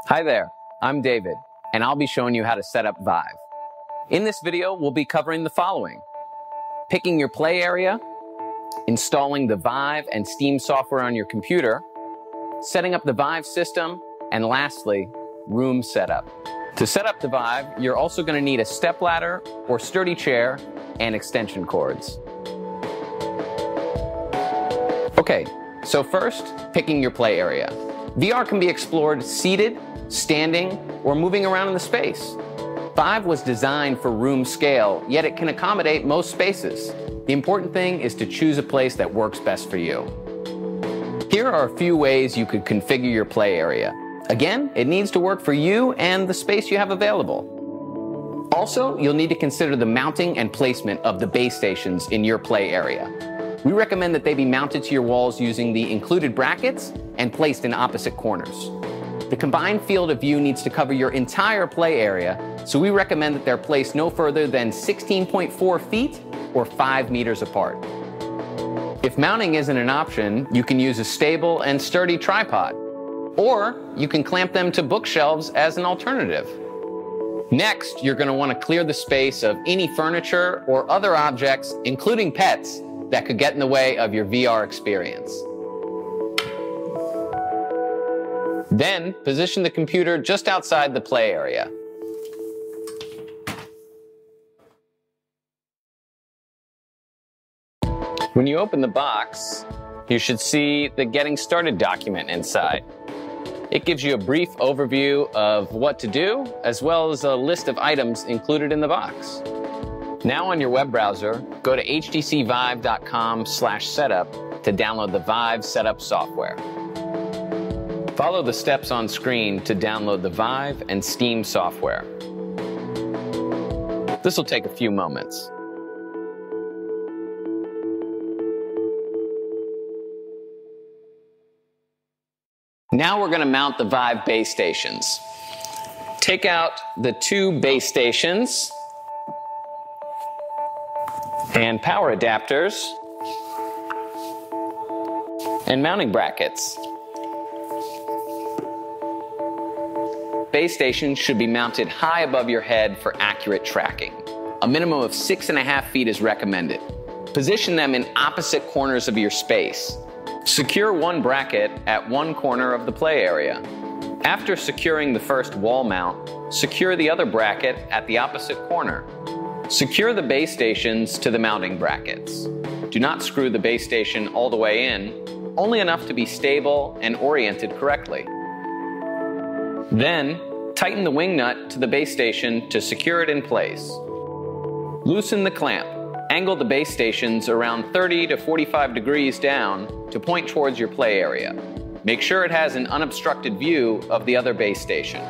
Hi there, I'm David, and I'll be showing you how to set up Vive. In this video, we'll be covering the following: picking your play area, installing the Vive and Steam software on your computer, setting up the Vive system, and lastly, room setup. To set up the Vive, you're also going to need a stepladder or sturdy chair and extension cords. Okay, so first, picking your play area. VR can be explored seated, standing, or moving around in the space. Vive was designed for room scale, yet it can accommodate most spaces. The important thing is to choose a place that works best for you. Here are a few ways you could configure your play area. Again, it needs to work for you and the space you have available. Also, you'll need to consider the mounting and placement of the base stations in your play area. We recommend that they be mounted to your walls using the included brackets and placed in opposite corners. The combined field of view needs to cover your entire play area, so we recommend that they're placed no further than 16.4 feet or 5 meters apart. If mounting isn't an option, you can use a stable and sturdy tripod, or you can clamp them to bookshelves as an alternative. Next, you're going to want to clear the space of any furniture or other objects, including pets, that could get in the way of your VR experience. Then, position the computer just outside the play area. When you open the box, you should see the Getting Started document inside. It gives you a brief overview of what to do, as well as a list of items included in the box. Now on your web browser, go to htcvive.com/setup to download the Vive setup software. Follow the steps on screen to download the Vive and Steam software. This will take a few moments. Now we're going to mount the Vive base stations. Take out the 2 base stations and power adapters and mounting brackets. Base stations should be mounted high above your head for accurate tracking. A minimum of 6.5 feet is recommended. Position them in opposite corners of your space. Secure one bracket at one corner of the play area. After securing the first wall mount, secure the other bracket at the opposite corner. Secure the base stations to the mounting brackets. Do not screw the base station all the way in, only enough to be stable and oriented correctly. Then, tighten the wing nut to the base station to secure it in place. Loosen the clamp. Angle the base stations around 30 to 45 degrees down to point towards your play area. Make sure it has an unobstructed view of the other base station.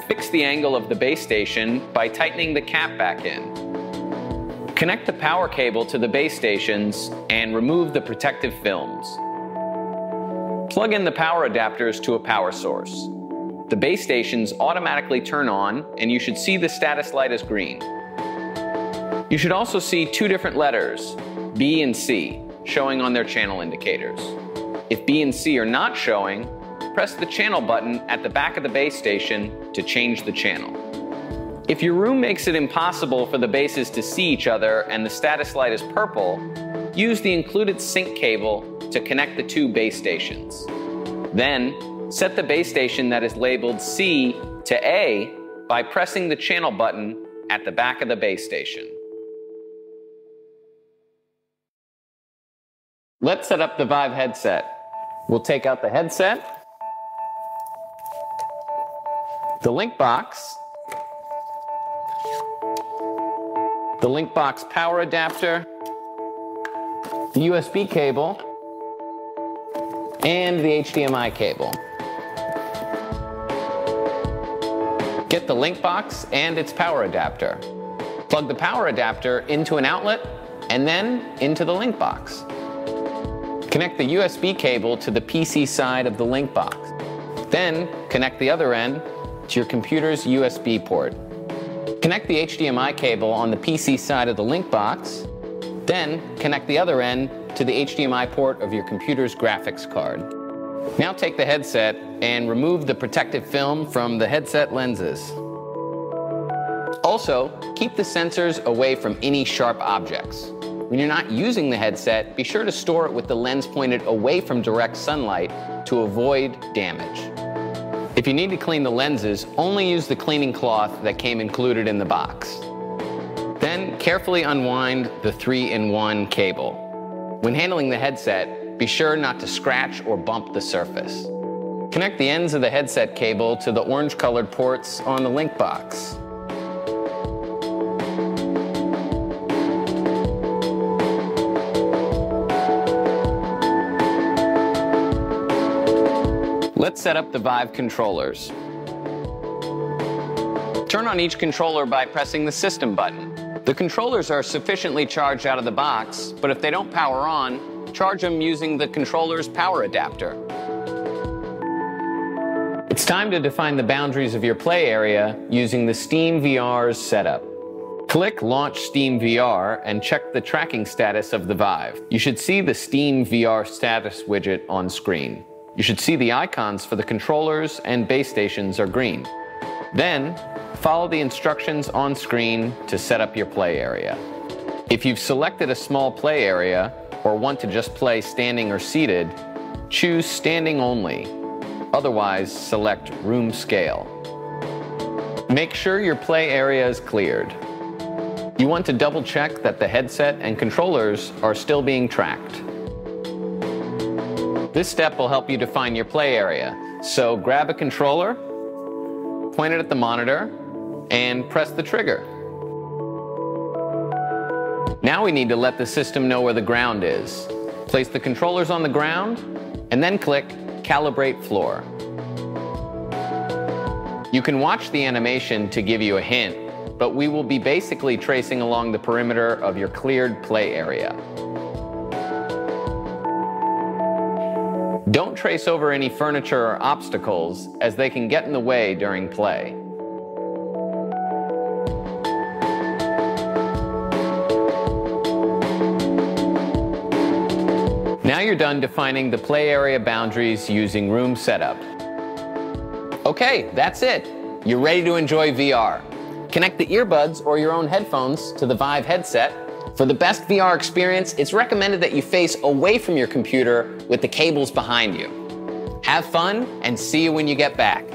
Fix the angle of the base station by tightening the cap back in. Connect the power cable to the base stations and remove the protective films. Plug in the power adapters to a power source. The base stations automatically turn on, and you should see the status light as green. You should also see 2 different letters, B and C, showing on their channel indicators. If B and C are not showing, press the channel button at the back of the base station to change the channel. If your room makes it impossible for the bases to see each other and the status light is purple, use the included sync cable to connect the 2 base stations. Then, set the base station that is labeled C to A by pressing the channel button at the back of the base station. Let's set up the Vive headset. We'll take out the headset, the link box, the link box power adapter, the USB cable, and the HDMI cable. Get the link box and its power adapter. Plug the power adapter into an outlet and then into the link box. Connect the USB cable to the PC side of the link box. Then connect the other end to your computer's USB port. Connect the HDMI cable on the PC side of the link box. Then connect the other end to the HDMI port of your computer's graphics card. Now take the headset and remove the protective film from the headset lenses. Also, keep the sensors away from any sharp objects. When you're not using the headset, be sure to store it with the lens pointed away from direct sunlight to avoid damage. If you need to clean the lenses, only use the cleaning cloth that came included in the box. Then carefully unwind the 3-in-1 cable. When handling the headset, be sure not to scratch or bump the surface. Connect the ends of the headset cable to the orange-colored ports on the link box. Let's set up the Vive controllers. Turn on each controller by pressing the System button. The controllers are sufficiently charged out of the box, but if they don't power on, charge them using the controller's power adapter. It's time to define the boundaries of your play area using the Steam VR's setup. Click Launch Steam VR and check the tracking status of the Vive. You should see the Steam VR status widget on screen. You should see the icons for the controllers and base stations are green. Then, follow the instructions on screen to set up your play area. If you've selected a small play area or want to just play standing or seated, choose standing only. Otherwise, select room scale. Make sure your play area is cleared. You want to double check that the headset and controllers are still being tracked. This step will help you define your play area. So grab a controller, point it at the monitor, and press the trigger. Now we need to let the system know where the ground is. Place the controllers on the ground, and then click Calibrate Floor. You can watch the animation to give you a hint, but we will be basically tracing along the perimeter of your cleared play area. Don't trace over any furniture or obstacles, as they can get in the way during play. Now you're done defining the play area boundaries using room setup. Okay, that's it. You're ready to enjoy VR. Connect the earbuds or your own headphones to the Vive headset. For the best VR experience, it's recommended that you face away from your computer with the cables behind you. Have fun and see you when you get back.